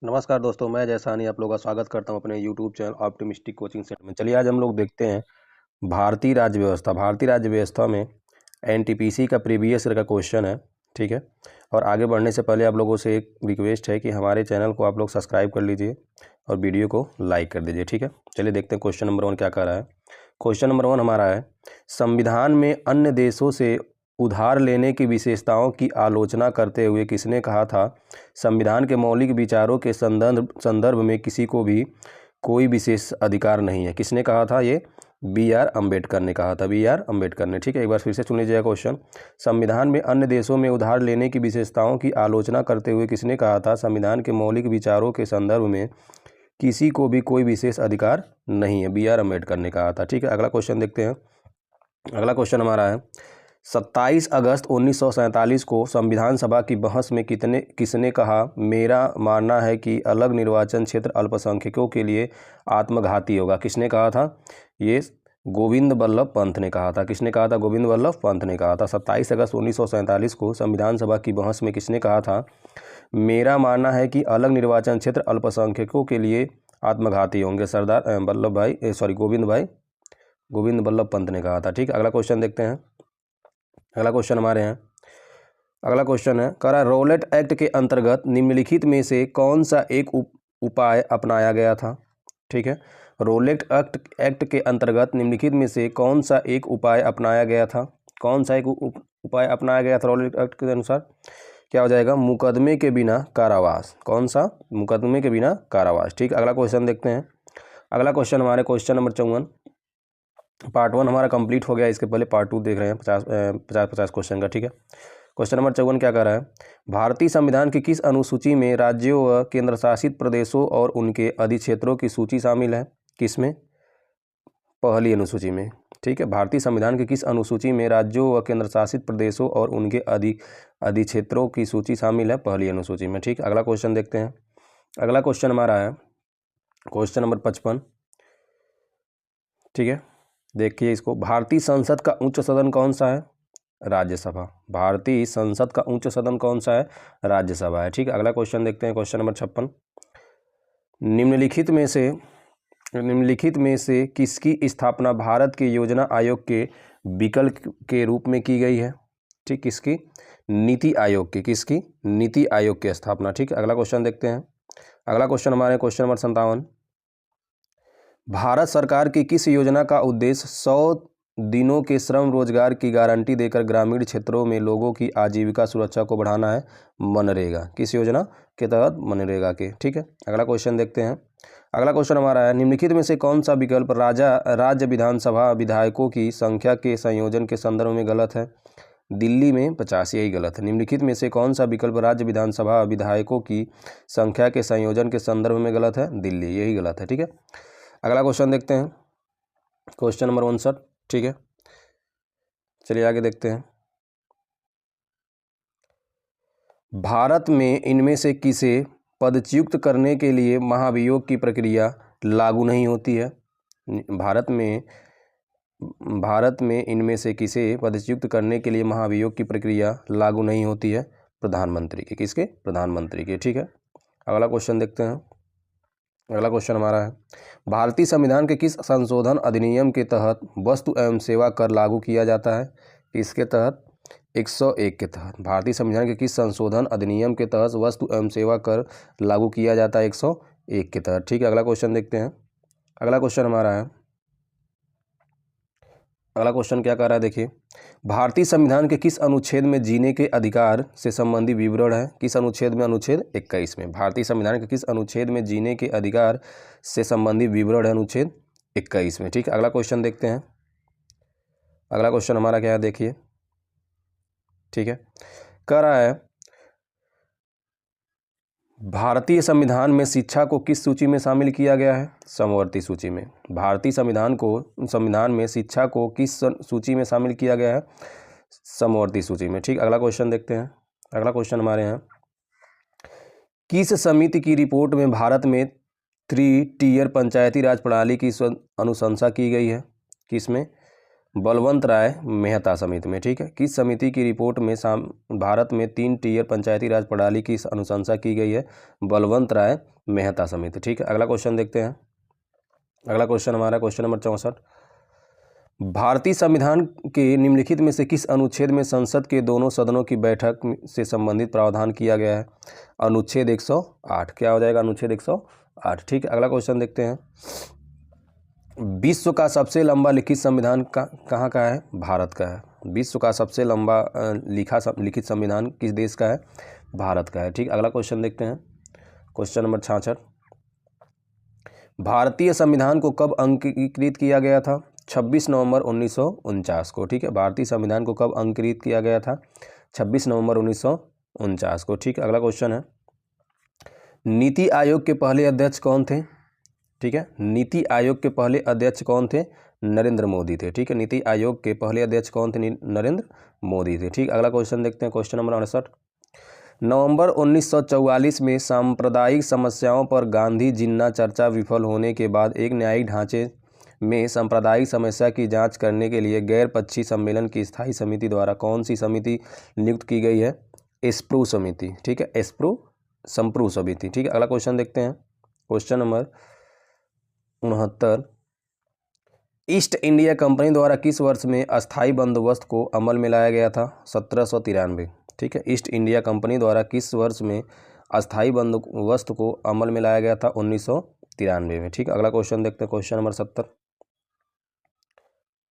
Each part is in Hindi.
नमस्कार दोस्तों, मैं जयसानी आप लोगों का स्वागत करता हूं अपने YouTube channel optimistic coaching centre में। चलिए आज हम लोग देखते हैं भारतीय राज्य व्यवस्था। भारतीय राज्य व्यवस्था में एनटीपीसी का प्रीवियस ईयर का क्वेश्चन है, ठीक है। और आगे बढ़ने से पहले आप लोगों से एक रिक्वेस्ट है कि हमारे चैनल को आप लोग सब्सक्राइब कर लीजिए और वीडियो को लाइक कर दीजिए, ठीक है। चलिए देखते हैं क्वेश्चन नंबर 1 क्या कह रहा है। क्वेश्चन नंबर 1 हमारा है, संविधान में अन्य देशों से उधार लेने की विशेषताओं की आलोचना करते हुए किसने कहा था, संविधान के मौलिक विचारों के संदर्भ में किसी को भी कोई विशेष अधिकार नहीं है। किसने कहा था? ये बी.आर. अम्बेडकर ने कहा था, बी.आर. अम्बेडकर ने, ठीक है। एक बार फिर से सुन लीजिएगा क्वेश्चन। संविधान में अन्य देशों में उधार लेने की विशेषताओं की आलोचना करते हुए किसने कहा था, संविधान के मौलिक विचारों के संदर्भ में किसी को भी कोई विशेष अधिकार नहीं है, बी.आर. अम्बेडकर ने कहा था, ठीक है। अगला क्वेश्चन देखते हैं। अगला क्वेश्चन हमारा है, 27 अगस्त 1947 को संविधान सभा की बहस में किसने कहा, मेरा मानना है कि अलग निर्वाचन क्षेत्र अल्पसंख्यकों के लिए आत्मघाती होगा। किसने कहा था? ये गोविंद बल्लभ पंत ने कहा था। किसने कहा था? गोविंद बल्लभ पंत ने कहा था। 27 अगस्त 1947 को संविधान सभा की बहस में किसने कहा था, मेरा मानना है कि अलग निर्वाचन क्षेत्र अल्पसंख्यकों के लिए आत्मघाती होंगे? गोविंद बल्लभ पंत ने कहा था, ठीक है। अगला क्वेश्चन देखते हैं। अगला क्वेश्चन हमारे हैं, अगला क्वेश्चन है, कह रहा है रॉलेट एक्ट के अंतर्गत निम्नलिखित में से कौन सा एक उपाय अपनाया गया था, ठीक है। रॉलेट एक्ट के अंतर्गत निम्नलिखित में से कौन सा एक उपाय अपनाया गया था? कौन सा एक उपाय अपनाया गया था रॉलेट एक्ट के अनुसार? क्या हो जाएगा? मुकदमे के बिना कारावास। कौन सा? मुकदमे के बिना कारावास, ठीक। अगला क्वेश्चन देखते हैं। अगला क्वेश्चन हमारे क्वेश्चन नंबर 54, पार्ट 1 हमारा कंप्लीट हो गया। इसके पहले पार्ट 2 देख रहे हैं 50 क्वेश्चन का, ठीक है। क्वेश्चन नंबर 54 क्या कह रहा है, भारतीय संविधान की किस अनुसूची में राज्यों व केंद्र शासित प्रदेशों और उनके अधिक्षेत्रों की सूची शामिल है? किसमें? पहली अनुसूची में, ठीक है। भारतीय संविधान की किस अनुसूची में राज्यों व केंद्र शासित प्रदेशों और उनके अधिक्षेत्रों की सूची शामिल है? पहली अनुसूची में, ठीक। अगला क्वेश्चन देखते हैं। अगला क्वेश्चन हमारा है क्वेश्चन नंबर 55, ठीक है। देखिए इसको, भारतीय संसद का उच्च सदन कौन सा है? राज्यसभा। भारतीय संसद का उच्च सदन कौन सा है? राज्यसभा है, ठीक है। अगला क्वेश्चन देखते हैं, क्वेश्चन नंबर 56, निम्नलिखित में से किसकी स्थापना भारत के योजना आयोग के विकल्प के रूप में की गई है? ठीक, किसकी? नीति आयोग की। किसकी? नीति आयोग की स्थापना, ठीक है। अगला क्वेश्चन देखते हैं। अगला क्वेश्चन हमारे क्वेश्चन नंबर 57, भारत सरकार की किस योजना का उद्देश्य 100 दिनों के श्रम रोजगार की गारंटी देकर ग्रामीण क्षेत्रों में लोगों की आजीविका सुरक्षा को बढ़ाना है? मनरेगा। किस योजना के तहत? मनरेगा के, ठीक है। अगला क्वेश्चन देखते हैं। अगला क्वेश्चन हमारा है, निम्नलिखित में से कौन सा विकल्प राज्य विधानसभा विधायकों की संख्या के संयोजन के संदर्भ में गलत है? दिल्ली में 50, यही गलत है। निम्नलिखित में से कौन सा विकल्प राज्य विधानसभा विधायकों की संख्या के संयोजन के संदर्भ में गलत है? दिल्ली, यही गलत है, ठीक है। अगला क्वेश्चन देखते हैं, क्वेश्चन नंबर 59, ठीक है। चलिए आगे देखते हैं। भारत में इनमें से किसे पदच्युत करने के लिए महाभियोग की प्रक्रिया लागू नहीं होती है? भारत में इनमें से किसे पदच्युत करने के लिए महाभियोग की प्रक्रिया लागू नहीं होती है? प्रधानमंत्री की। किसके? प्रधानमंत्री के, ठीक है। अगला क्वेश्चन देखते हैं। अगला क्वेश्चन हमारा है, भारतीय संविधान के किस संशोधन अधिनियम के तहत वस्तु एवं सेवा कर लागू किया जाता है? इसके तहत 101 के तहत। भारतीय संविधान के किस संशोधन अधिनियम के तहत वस्तु एवं सेवा कर लागू किया जाता है? 101 के तहत, ठीक है। अगला क्वेश्चन देखते हैं। अगला क्वेश्चन हमारा है, अगला क्वेश्चन क्या कह रहा है, देखिए, भारतीय संविधान के किस अनुच्छेद में जीने के अधिकार से संबंधित विवरण है? किस अनुच्छेद में? अनुच्छेद 21 में। भारतीय संविधान के किस अनुच्छेद में जीने के अधिकार से संबंधित विवरण है? अनुच्छेद 21 में, ठीक है। अगला क्वेश्चन देखते हैं। अगला क्वेश्चन हमारा क्या है, देखिए, ठीक है। कह रहा है, भारतीय संविधान में शिक्षा को किस सूची में शामिल किया गया है? समवर्ती सूची में। भारतीय संविधान में शिक्षा को किस सूची में शामिल किया गया है? समवर्ती सूची में, ठीक। अगला क्वेश्चन देखते हैं। अगला क्वेश्चन हमारे यहाँ, किस समिति की रिपोर्ट में भारत में 3 टियर पंचायती राज प्रणाली की अनुशंसा की गई है? किसमें? बलवंत राय मेहता समिति में, ठीक है। किस समिति की रिपोर्ट में भारत में 3 टियर पंचायती राज प्रणाली की अनुशंसा की गई है? बलवंत राय मेहता समिति, ठीक है। अगला क्वेश्चन देखते हैं। अगला क्वेश्चन हमारा क्वेश्चन नंबर 64। भारतीय संविधान के निम्नलिखित में से किस अनुच्छेद में संसद के दोनों सदनों की बैठक से संबंधित प्रावधान किया गया है? अनुच्छेद 108। क्या हो जाएगा? अनुच्छेद 108, ठीक है। अगला क्वेश्चन देखते हैं। विश्व का सबसे लंबा लिखित संविधान कहाँ का है? भारत का है। विश्व का सबसे लंबा लिखित संविधान किस देश का है? भारत का है, ठीक। अगला क्वेश्चन देखते हैं। Question number 66। भारतीय संविधान को कब अंगीकृत किया गया था? 26 नवंबर 1949 को, ठीक है। भारतीय संविधान को कब अंगीकृत किया गया था? 26 नवंबर 1949 को, ठीक है। अगला क्वेश्चन है। नीति आयोग के पहले अध्यक्ष कौन थे? ठीक है। नीति आयोग के पहले अध्यक्ष कौन थे? नरेंद्र मोदी थे, ठीक है। नीति आयोग के पहले अध्यक्ष कौन थे? नरेंद्र मोदी थे, ठीक। अगला क्वेश्चन देखते हैं। Question number 68। नवंबर 1944 में सांप्रदायिक समस्याओं पर गांधी जिन्ना चर्चा विफल होने के बाद एक न्यायिक ढांचे में सांप्रदायिक समस्या की जांच करने के लिए गैर पक्षीय सम्मेलन की स्थायी समिति द्वारा कौन सी समिति नियुक्त की गई है? एस्प्रू समिति, ठीक है। संप्रू समिति, ठीक है। अगला क्वेश्चन देखते हैं। Question number 69। East India company द्वारा किस वर्ष में अस्थायी बंदोबस्त को अमल में लाया गया था? 1793, ठीक है। ईस्ट इंडिया कंपनी द्वारा किस वर्ष में अस्थायी बंदोबस्त को अमल में लाया गया था? 1993 में, ठीक है। अगला क्वेश्चन देखते हैं। Question number 70।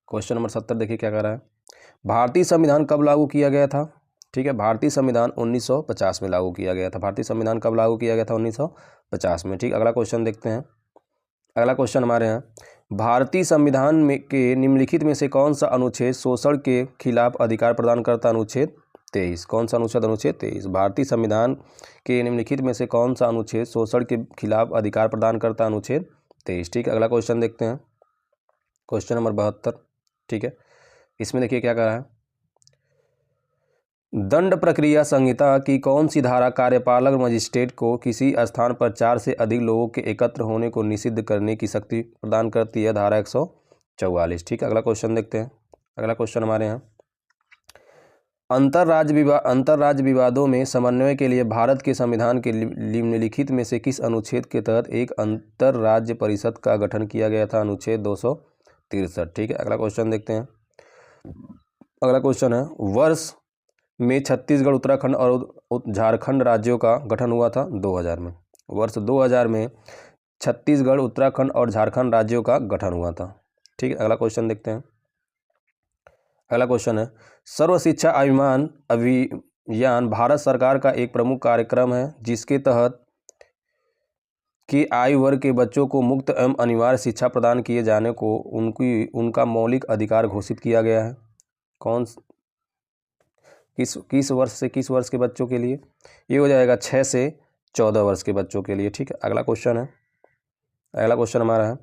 क्वेश्चन नंबर 70 देखिए क्या कह रहा है। भारतीय संविधान कब लागू किया गया था? ठीक है। भारतीय संविधान 1950 में लागू किया गया था। भारतीय संविधान कब लागू किया गया था? 1950 में, ठीक। अगला क्वेश्चन देखते हैं। अगला क्वेश्चन हमारे यहाँ। भारतीय संविधान में के निम्नलिखित में से कौन सा अनुच्छेद शोषण के खिलाफ अधिकार प्रदान करता? अनुच्छेद 23। कौन सा अनुच्छेद? अनुच्छेद 23। भारतीय संविधान के निम्नलिखित में से कौन सा अनुच्छेद शोषण के खिलाफ अधिकार प्रदान करता? अनुच्छेद 23, ठीक है। अगला क्वेश्चन देखते हैं। क्वेश्चन नंबर 72, ठीक है। इसमें देखिए क्या कह रहा है। दंड प्रक्रिया संहिता की कौन सी धारा कार्यपालक मजिस्ट्रेट को किसी स्थान पर 4 से अधिक लोगों के एकत्र होने को निषिद्ध करने की शक्ति प्रदान करती है? धारा 144, ठीक है। अगला क्वेश्चन देखते हैं। अगला क्वेश्चन हमारे यहाँ। अंतर्राज्य विवादों में समन्वय के लिए भारत के संविधान के निम्नलिखित में से किस अनुच्छेद के तहत एक अंतर्राज्य परिषद का गठन किया गया था? अनुच्छेद 263, ठीक है। अगला क्वेश्चन देखते हैं। अगला क्वेश्चन है। वर्ष में छत्तीसगढ़, उत्तराखंड और झारखंड राज्यों का गठन हुआ था? 2000 में। वर्ष 2000 में छत्तीसगढ़, उत्तराखंड और झारखंड राज्यों का गठन हुआ था, ठीक है। अगला क्वेश्चन देखते हैं। अगला क्वेश्चन है। सर्व शिक्षा अभियान भारत सरकार का एक प्रमुख कार्यक्रम है जिसके तहत कि आयु वर्ग के बच्चों को मुफ्त एवं अनिवार्य शिक्षा प्रदान किए जाने को उनका मौलिक अधिकार घोषित किया गया है। किस वर्ष से किस वर्ष के बच्चों के लिए? ये हो जाएगा 6 से 14 वर्ष के बच्चों के लिए, ठीक है। अगला क्वेश्चन है। अगला क्वेश्चन हमारा है।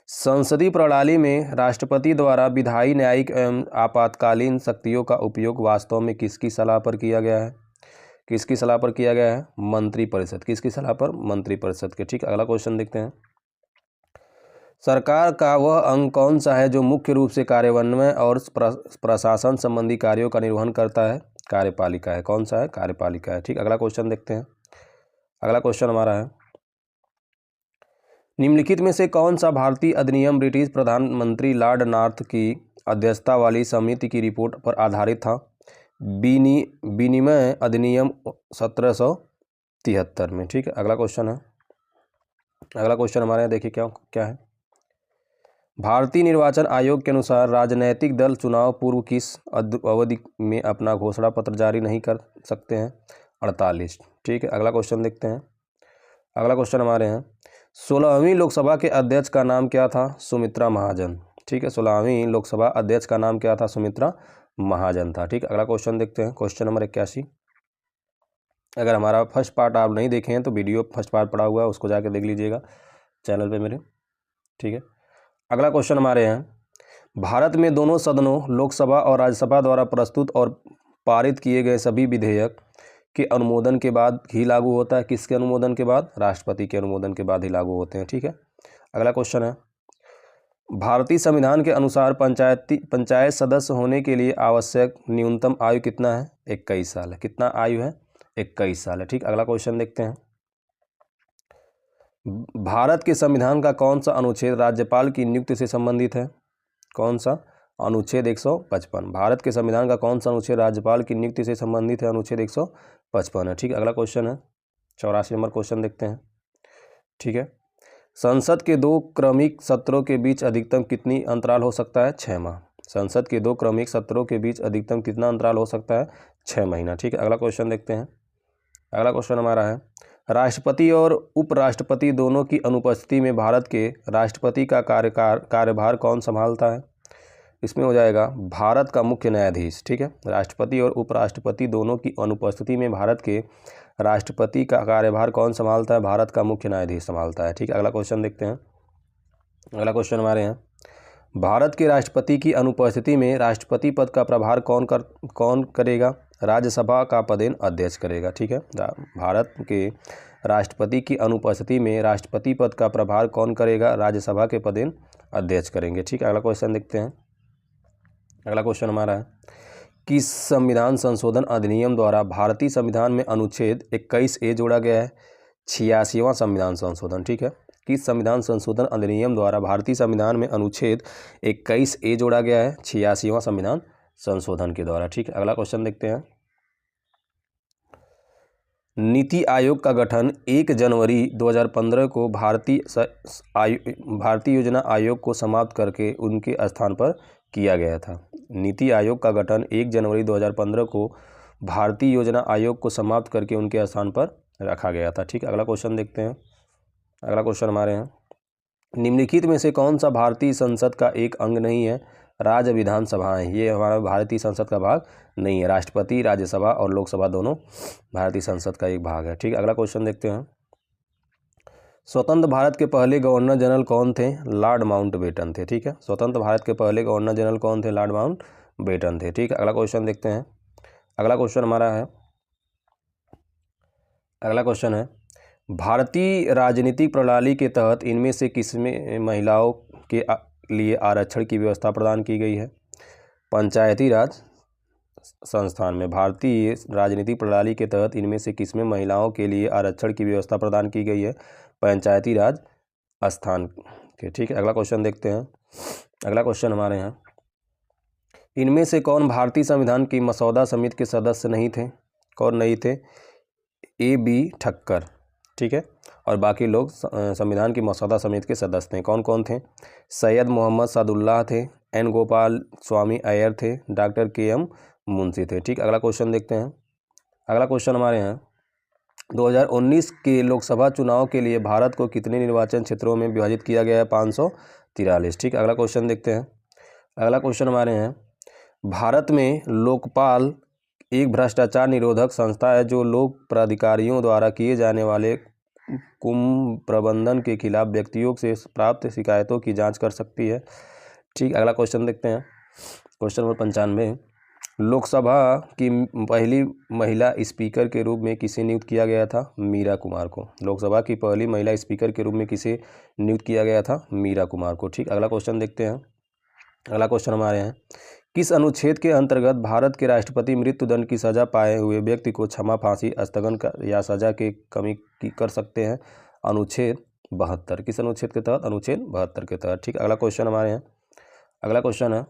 संसदीय प्रणाली में राष्ट्रपति द्वारा विधायी, न्यायिक एवं आपातकालीन शक्तियों का उपयोग वास्तव में किसकी सलाह पर किया गया है? किसकी सलाह पर किया गया है? मंत्रिपरिषद। किसकी सलाह पर? मंत्रिपरिषद के, ठीक। अगला क्वेश्चन देखते हैं। सरकार का वह अंग कौन सा है जो मुख्य रूप से कार्यान्वयन और प्रशासन संबंधी कार्यों का निर्वहन करता है? कार्यपालिका है। कौन सा है? कार्यपालिका है, ठीक। अगला क्वेश्चन देखते हैं। अगला क्वेश्चन हमारा है। निम्नलिखित में से कौन सा भारतीय अधिनियम ब्रिटिश प्रधानमंत्री लॉर्ड नॉर्थ की अध्यक्षता वाली समिति की रिपोर्ट पर आधारित था? विनिमय अधिनियम 1773 में, ठीक है। अगला क्वेश्चन है। अगला क्वेश्चन हमारे यहाँ देखिए क्या है। भारतीय निर्वाचन आयोग के अनुसार राजनैतिक दल चुनाव पूर्व किस अवधि में अपना घोषणा पत्र जारी नहीं कर सकते हैं? 48, ठीक है। अगला क्वेश्चन देखते हैं। अगला क्वेश्चन हमारे हैं। 16वीं लोकसभा के अध्यक्ष का नाम क्या था? सुमित्रा महाजन, ठीक है। 16वीं लोकसभा अध्यक्ष का नाम क्या था? सुमित्रा महाजन था, ठीक। अगला क्वेश्चन देखते हैं। Question number 81। अगर हमारा फर्स्ट पार्ट आप नहीं देखे हैं तो वीडियो फर्स्ट पार्ट पड़ा हुआ है, उसको जाके देख लीजिएगा चैनल पे मेरे, ठीक है। अगला क्वेश्चन हमारे हैं। भारत में दोनों सदनों लोकसभा और राज्यसभा द्वारा प्रस्तुत और पारित किए गए सभी विधेयक के अनुमोदन के बाद ही लागू होता है। किसके अनुमोदन के बाद? राष्ट्रपति के अनुमोदन के बाद ही लागू होते हैं, ठीक है। अगला क्वेश्चन है। भारतीय संविधान के अनुसार पंचायत सदस्य होने के लिए आवश्यक न्यूनतम आयु कितना है? 21 साल है। कितना आयु है? 21 साल है। ठीक, अगला क्वेश्चन देखते हैं। भारत के संविधान का कौन सा अनुच्छेद राज्यपाल की नियुक्ति से संबंधित है? कौन सा? अनुच्छेद 155। भारत के संविधान का कौन सा अनुच्छेद राज्यपाल की नियुक्ति से संबंधित है? अनुच्छेद 155 है। ठीक, अगला क्वेश्चन है 84 नंबर क्वेश्चन देखते हैं। ठीक है, संसद के 2 क्रमिक सत्रों के बीच अधिकतम कितनी अंतराल हो सकता है? 6 माह। संसद के 2 क्रमिक सत्रों के बीच अधिकतम कितना अंतराल हो सकता है? 6 महीना। ठीक है, अगला क्वेश्चन देखते हैं। अगला क्वेश्चन हमारा है, राष्ट्रपति और उपराष्ट्रपति दोनों की अनुपस्थिति में भारत के राष्ट्रपति का कार्यभार कौन संभालता है? इसमें हो जाएगा भारत का मुख्य न्यायाधीश। ठीक है, राष्ट्रपति और उपराष्ट्रपति दोनों की अनुपस्थिति में भारत के राष्ट्रपति का कार्यभार कौन संभालता है? भारत का मुख्य न्यायाधीश संभालता है। ठीक है, अगला क्वेश्चन देखते हैं। अगला क्वेश्चन हमारे हैं, भारत के राष्ट्रपति की अनुपस्थिति में राष्ट्रपति पद का प्रभार कौन करेगा? राज्यसभा का पदेन अध्यक्ष करेगा। ठीक है, भारत के राष्ट्रपति की अनुपस्थिति में राष्ट्रपति पद का प्रभार कौन करेगा? राज्यसभा के पदेन अध्यक्ष करेंगे। ठीक है, अगला क्वेश्चन देखते हैं। अगला क्वेश्चन हमारा है, किस संविधान संशोधन अधिनियम द्वारा भारतीय संविधान में अनुच्छेद 21A जोड़ा गया है? 86वां संविधान संशोधन। ठीक है, किस संविधान संशोधन अधिनियम द्वारा भारतीय संविधान में अनुच्छेद 21A जोड़ा गया है? 86वां संविधान संशोधन के द्वारा। ठीक है, अगला क्वेश्चन देखते हैं। नीति आयोग का गठन 1 जनवरी 2015 को भारतीय योजना आयोग को समाप्त करके उनके स्थान पर किया गया था। नीति आयोग का गठन 1 जनवरी 2015 को भारतीय योजना आयोग को समाप्त करके उनके स्थान पर रखा गया था। ठीक, अगला क्वेश्चन देखते हैं। अगला क्वेश्चन हमारे हैं, निम्नलिखित में से कौन सा भारतीय संसद का एक अंग नहीं है? राज्य विधानसभाएं, ये हमारा भारतीय संसद का भाग नहीं है। राष्ट्रपति, राज्यसभा और लोकसभा दोनों भारतीय संसद का एक भाग है। ठीक, अगला क्वेश्चन देखते हैं। स्वतंत्र भारत के पहले गवर्नर जनरल कौन थे? लॉर्ड माउंटबेटन थे। ठीक है, स्वतंत्र भारत के पहले गवर्नर जनरल कौन थे? लॉर्ड माउंटबेटन थे। ठीक है, अगला क्वेश्चन देखते हैं। अगला क्वेश्चन हमारा है, अगला क्वेश्चन है, भारतीय राजनीतिक प्रणाली के तहत इनमें से किसमें महिलाओं के लिए आरक्षण की व्यवस्था प्रदान की गई है? पंचायती राज संस्थान में। भारतीय राजनीतिक प्रणाली के तहत इनमें से किसमें महिलाओं के लिए आरक्षण की व्यवस्था प्रदान की गई है? पंचायती राज स्थान के। ठीक है, अगला क्वेश्चन देखते हैं। अगला क्वेश्चन हमारे यहाँ, इनमें से कौन भारतीय संविधान की मसौदा समिति के सदस्य नहीं थे? कौन नहीं थे? A.B. ठक्कर। ठीक है, और बाकी लोग संविधान की मसौदा समिति के सदस्य थे। कौन कौन थे? सैयद मोहम्मद सादुल्लाह थे, N. गोपाल स्वामी अय्यर थे, डॉक्टर K.M. मुंशी थे। ठीक, अगला क्वेश्चन देखते हैं। अगला क्वेश्चन हमारे यहाँ, 2019 के लोकसभा चुनाव के लिए भारत को कितने निर्वाचन क्षेत्रों में विभाजित किया गया है? 543। ठीक, अगला क्वेश्चन देखते हैं। अगला क्वेश्चन हमारे हैं, भारत में लोकपाल एक भ्रष्टाचार निरोधक संस्था है जो लोक प्राधिकारियों द्वारा किए जाने वाले कुप्रबंधन के खिलाफ व्यक्तियों से प्राप्त शिकायतों की जांच कर सकती है। ठीक, अगला क्वेश्चन देखते हैं। क्वेश्चन नंबर 95, लोकसभा की पहली महिला स्पीकर के रूप में किसे नियुक्त किया गया था? मीरा कुमार को। लोकसभा की पहली महिला स्पीकर के रूप में किसे नियुक्त किया गया था? मीरा कुमार को। ठीक, अगला क्वेश्चन देखते हैं। अगला क्वेश्चन हमारे हैं, किस अनुच्छेद के अंतर्गत भारत के राष्ट्रपति मृत्युदंड की सजा पाए हुए व्यक्ति को क्षमा, फांसी, स्थगन या सजा के कमी कर सकते हैं? अनुच्छेद 72। किस अनुच्छेद के तहत? अनुच्छेद 72 के तहत। ठीक, अगला क्वेश्चन हमारे हैं। अगला क्वेश्चन है,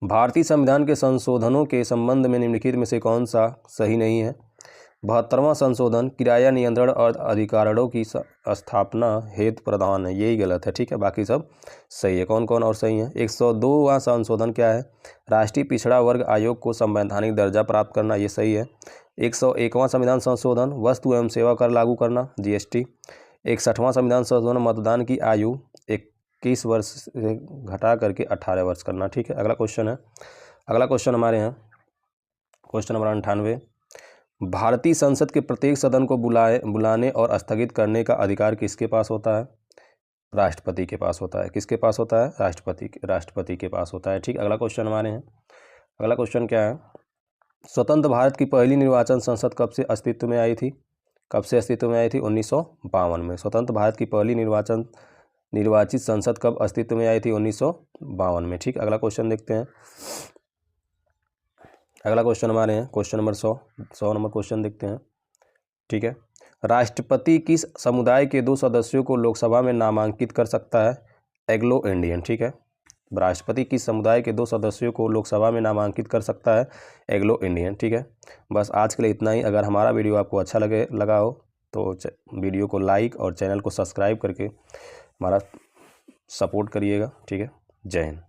भारतीय संविधान के संशोधनों के संबंध में निम्नलिखित में से कौन सा सही नहीं है? 72वां संशोधन किराया नियंत्रण और अधिकारों की स्थापना हेतु प्रदान है, यही गलत है। ठीक है, बाकी सब सही है। कौन कौन और सही है? 102वां संशोधन क्या है? राष्ट्रीय पिछड़ा वर्ग आयोग को संवैधानिक दर्जा प्राप्त करना, ये सही है। 101वां संविधान संशोधन वस्तु एवं सेवा कर लागू करना, GST। 61वां संविधान संशोधन मतदान की आयु 21 वर्ष से घटा करके 18 वर्ष करना। ठीक है, अगला क्वेश्चन है। अगला क्वेश्चन हमारे यहाँ क्वेश्चन नंबर 98, भारतीय संसद के प्रत्येक सदन को बुलाने और स्थगित करने का अधिकार किसके पास होता है? राष्ट्रपति के पास होता है। किसके पास होता है? राष्ट्रपति के पास होता है। ठीक, अगला क्वेश्चन हमारे हैं। अगला क्वेश्चन क्या है, स्वतंत्र भारत की पहली निर्वाचन संसद कब से अस्तित्व में आई थी? कब से अस्तित्व में आई थी? 1952 में। स्वतंत्र भारत की पहली निर्वाचन निर्वाचित संसद कब अस्तित्व में आई थी? 1952 में। ठीक, अगला क्वेश्चन देखते हैं। अगला क्वेश्चन हमारे हैं क्वेश्चन नंबर 100 नंबर क्वेश्चन देखते हैं। ठीक है, राष्ट्रपति किस समुदाय के 2 सदस्यों को लोकसभा में नामांकित कर सकता है? एग्लो इंडियन। ठीक है, राष्ट्रपति किस समुदाय के 2 सदस्यों को लोकसभा में नामांकित कर सकता है? एग्लो इंडियन। ठीक है, बस आज के लिए इतना ही। अगर हमारा वीडियो आपको अच्छा लगा हो तो वीडियो को लाइक और चैनल को सब्सक्राइब करके हमारा सपोर्ट करिएगा। ठीक है, जय हिंद।